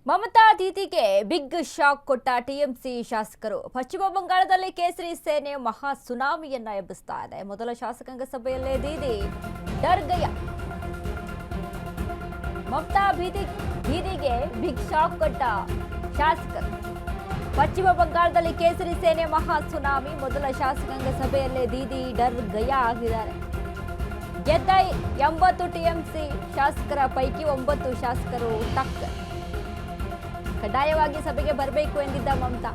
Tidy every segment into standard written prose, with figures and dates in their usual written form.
Mamata ದೀದಿಗೆ big shock ಕೊಟ್ಟ TMC ಶಾಸಕರು. ಪಶ್ಚಿಮ ಬಂಗಾಳದಲ್ಲಿ ಕೇಸರಿ ಸೇನೆ ಮಹಾ ಸುನಾಮಿಯನ್ನ ಎಬ್ಬಿಸ್ತಾ ಇದೆ. ಮೊದಲ ಶಾಸಕಾಂಗ ಸಭೆಯಲ್ಲೇ ದೀದಿ ಡರ್ಗಯ. ಮಮತಾ ದೀದಿಗೆ ಬಿಗ್ ಶಾಕ್ ಕೊಟ್ಟ ಶಾಸಕರು. ಪಶ್ಚಿಮ ಬಂಗಾಳದಲ್ಲಿ ಕೇಸರಿ ಸೇನೆ ಮಹಾ ಸುನಾಮಿ. ಮೊದಲ ಶಾಸಕಾಂಗ ಸಭೆಯಲ್ಲೇ ದೀದಿ ಡರ್ಗಯ ಆಗಿದ್ದಾರೆ. ಗೆದ್ದ 80 ಟಿಎಂಸಿ ಶಾಸಕರ ಪೈಕಿ 9 ಶಾಸಕರು ಟಕ್ಕರ್. ಕಡ್ಡಾಯವಾಗಿ ಸಭೆಗೆ ಬರಬೇಕು ಎಂದಿದ್ದ ಮಮತಾ.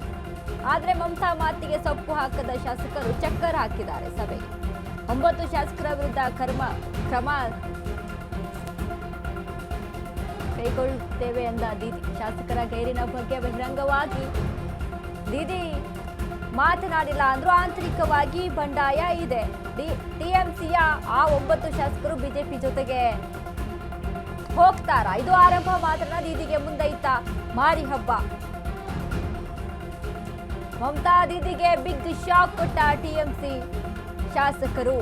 ಆದರೆ ಮಮತಾ ಮಾತಿಗೆ ಸೊಪ್ಪು ಹಾಕದ ಶಾಸಕರು ಚಕ್ಕರ್ ಹಾಕಿದ್ದಾರೆ. ಸಭೆಗೆ 9 ಶಾಸಕರ ವಿರುದ್ಧ ಕ್ರಮ ಕೈಗೊಳ್ಳುತ್ತೇವೆ ಎಂದ ದೀದಿ. ಶಾಸಕರ ಗೈರಿನ ಬಗ್ಗೆ ಬಹಿರಂಗವಾಗಿ ದೀದಿ ಮಾತನಾಡಿಲ್ಲ ಅಂದ್ರೂ ಆಂತರಿಕವಾಗಿ ಬಂಡಾಯ ಇದೆ. ಟಿಎಂಸಿಯ ಆ 9 ಶಾಸಕರು ಬಿಜೆಪಿ ಜೊತೆಗೆ ಹೋಗ್ತಾರ? ಇದು ಆರಂಭ ಮಾತ್ರ. ದೀದಿಗೆ ಮುಂದೈತ ಮಾರಿ ಹಬ್ಬ. ಮಮತಾ ದೀದಿಗೆ ಬಿಗ್ ಶಾಕ್ ಕೊಟ್ಟ ಟಿಎಂಸಿ ಶಾಸಕರು.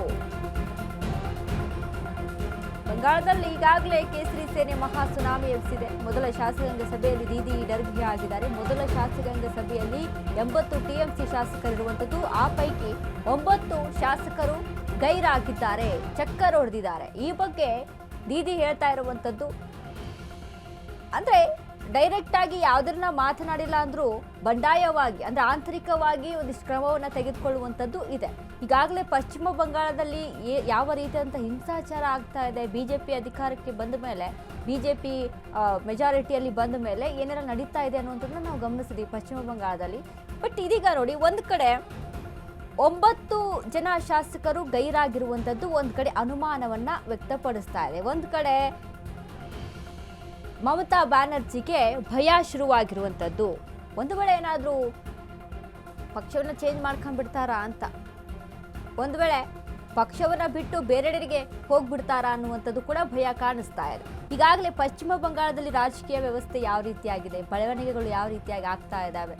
ಬಂಗಾಳದಲ್ಲಿ ಈಗಾಗಲೇ ಕೇಸರಿ ಸೇನೆ ಮಹಾ ಸುನಾಮಿ ಎಬ್ಬಿಸಿದೆ. ಮೊದಲ ಶಾಸಕಾಂಗ ಸಭೆಯಲ್ಲಿ ದೀದಿ ಡರ್ಗಿ ಆಗಿದ್ದಾರೆ. ಮೊದಲ ಶಾಸಕಾಂಗ ಸಭೆಯಲ್ಲಿ 80 ಟಿಎಂಸಿ ಶಾಸಕರಿರುವಂಥದ್ದು. ಆ ಪೈಕಿ 9 ಶಾಸಕರು ಗೈರಾಗಿದ್ದಾರೆ, ಚಕ್ಕರ್ ಹೊಡೆದಿದ್ದಾರೆ. ಈ ಬಗ್ಗೆ ದೀದಿ ಹೇಳ್ತಾ ಇರುವಂಥದ್ದು, ಅಂದ್ರೆ ಡೈರೆಕ್ಟ್ ಆಗಿ ಯಾವುದನ್ನ ಮಾತನಾಡಿಲ್ಲ ಅಂದ್ರೂ ಬಂಡಾಯವಾಗಿ, ಅಂದ್ರೆ ಆಂತರಿಕವಾಗಿ ಒಂದಿಷ್ಟು ಕ್ರಮವನ್ನು ತೆಗೆದುಕೊಳ್ಳುವಂಥದ್ದು ಇದೆ. ಈಗಾಗಲೇ ಪಶ್ಚಿಮ ಬಂಗಾಳದಲ್ಲಿ ಯಾವ ರೀತಿಯಂತ ಹಿಂಸಾಚಾರ ಆಗ್ತಾ ಇದೆ, ಬಿಜೆಪಿ ಅಧಿಕಾರಕ್ಕೆ ಬಂದ ಮೇಲೆ, ಬಿಜೆಪಿ ಮೆಜಾರಿಟಿಯಲ್ಲಿ ಬಂದ ಮೇಲೆ ಏನೆಲ್ಲ ನಡೀತಾ ಇದೆ ಅನ್ನುವಂಥದ್ದನ್ನ ನಾವು ಗಮನಿಸಿದ್ವಿ ಪಶ್ಚಿಮ ಬಂಗಾಳದಲ್ಲಿ. ಬಟ್ ಇದೀಗ ನೋಡಿ, ಒಂದು ಕಡೆ 9 ಜನ ಶಾಸಕರು ಗೈರಾಗಿರುವಂಥದ್ದು ಒಂದು ಕಡೆ ಅನುಮಾನವನ್ನ ವ್ಯಕ್ತಪಡಿಸ್ತಾ ಇದೆ. ಒಂದು ಕಡೆ ಮಮತಾ ಬ್ಯಾನರ್ಜಿಗೆ ಭಯ ಶುರುವಾಗಿರುವಂಥದ್ದು. ಒಂದು ವೇಳೆ ಏನಾದರೂ ಪಕ್ಷವನ್ನು ಚೇಂಜ್ ಮಾಡ್ಕೊಂಡ್ಬಿಡ್ತಾರಾ ಅಂತ, ಒಂದು ವೇಳೆ ಪಕ್ಷವನ್ನ ಬಿಟ್ಟು ಬೇರೆಡೆಗೆ ಹೋಗ್ಬಿಡ್ತಾರಾ ಅನ್ನುವಂಥದ್ದು ಕೂಡ ಭಯ ಕಾಣಿಸ್ತಾ ಇದೆ. ಈಗಾಗಲೇ ಪಶ್ಚಿಮ ಬಂಗಾಳದಲ್ಲಿ ರಾಜಕೀಯ ವ್ಯವಸ್ಥೆ ಯಾವ ರೀತಿಯಾಗಿದೆ, ಬೆಳವಣಿಗೆಗಳು ಯಾವ ರೀತಿಯಾಗಿ ಆಗ್ತಾ ಇದ್ದಾವೆ,